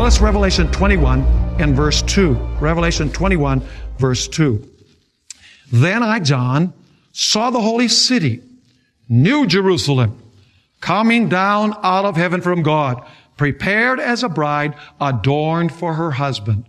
Notice Revelation 21 and verse 2. Revelation 21, verse 2. Then I, John, saw the holy city, New Jerusalem, coming down out of heaven from God, prepared as a bride adorned for her husband.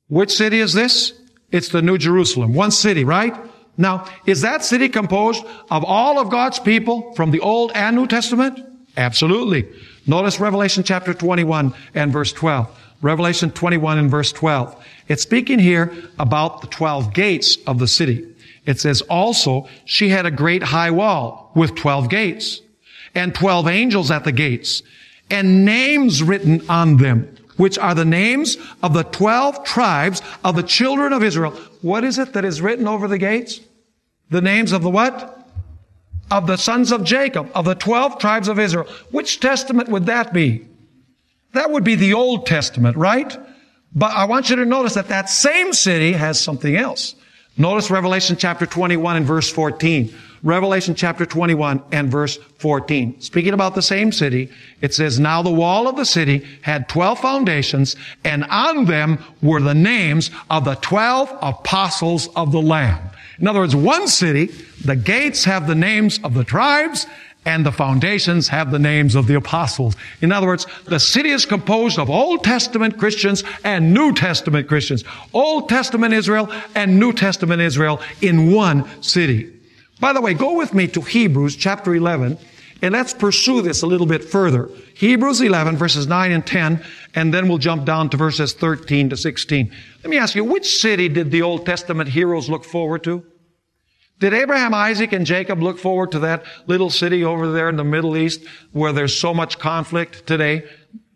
Which city is this? It's the New Jerusalem. One city, right? Now, is that city composed of all of God's people from the Old and New Testament? Absolutely. Notice Revelation chapter 21 and verse 12. Revelation 21 and verse 12. It's speaking here about the 12 gates of the city. It says also, she had a great high wall with 12 gates and 12 angels at the gates and names written on them, which are the names of the 12 tribes of the children of Israel. What is it that is written over the gates? The names of the what? Of the sons of Jacob, of the 12 tribes of Israel. Which testament would that be? That would be the Old Testament, right? But I want you to notice that that same city has something else. Notice Revelation chapter 21 and verse 14. Revelation chapter 21 and verse 14. Speaking about the same city, it says, now the wall of the city had 12 foundations, and on them were the names of the 12 apostles of the Lamb. In other words, one city, the gates have the names of the tribes, and the foundations have the names of the apostles. In other words, the city is composed of Old Testament Christians and New Testament Christians. Old Testament Israel and New Testament Israel in one city. By the way, go with me to Hebrews chapter 11, and let's pursue this a little bit further. Hebrews 11, verses 9 and 10, and then we'll jump down to verses 13 to 16. Let me ask you, which city did the Old Testament heroes look forward to? Did Abraham, Isaac, and Jacob look forward to that little city over there in the Middle East where there's so much conflict today?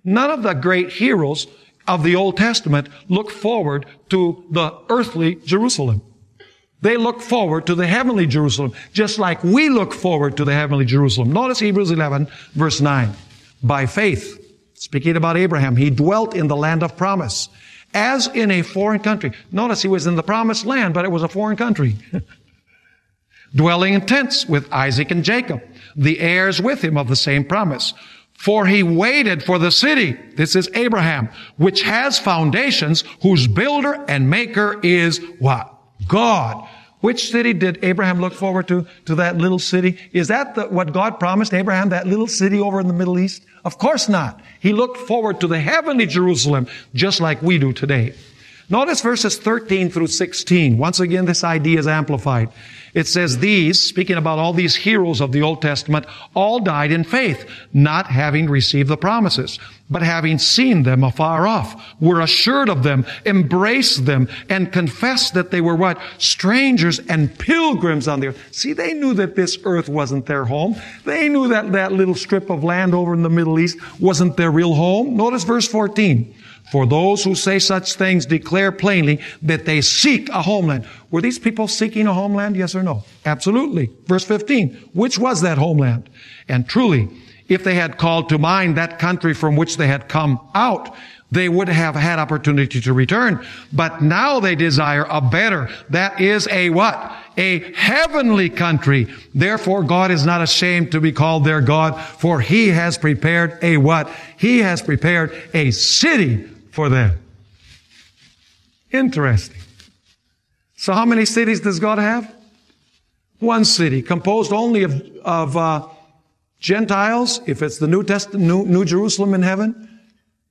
None of the great heroes of the Old Testament look forward to the earthly Jerusalem. They look forward to the heavenly Jerusalem, just like we look forward to the heavenly Jerusalem. Notice Hebrews 11, verse 9. By faith, speaking about Abraham, he dwelt in the land of promise, as in a foreign country. Notice he was in the promised land, but it was a foreign country. Dwelling in tents with Isaac and Jacob, the heirs with him of the same promise. For he waited for the city, this is Abraham, which has foundations, whose builder and maker is what? God. Which city did Abraham look forward to? To that little city? Is that what God promised Abraham, that little city over in the Middle East? Of course not. He looked forward to the heavenly Jerusalem, just like we do today. Notice verses 13 through 16. Once again, this idea is amplified. It says these, speaking about all these heroes of the Old Testament, all died in faith, not having received the promises, but having seen them afar off, were assured of them, embraced them, and confessed that they were what? Strangers and pilgrims on the earth. See, they knew that this earth wasn't their home. They knew that that little strip of land over in the Middle East wasn't their real home. Notice verse 14. For those who say such things declare plainly that they seek a homeland. Were these people seeking a homeland? Yes or no? Absolutely. Verse 15. Which was that homeland? And truly, if they had called to mind that country from which they had come out, they would have had opportunity to return. But now they desire a better. That is a what? A heavenly country. Therefore, God is not ashamed to be called their God, for He has prepared a what? He has prepared a city for them. Interesting. So how many cities does God have? One city, composed only of Gentiles, if it's the New Jerusalem in heaven.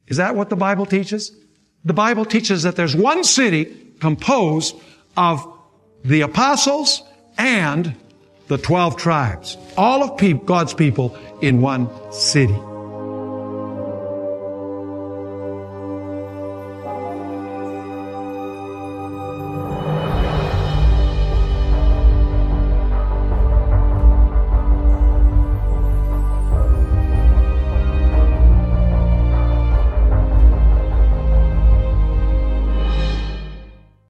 Is that what the Bible teaches? The Bible teaches that there's one city composed of the apostles and the 12 tribes. All of God's people in one city.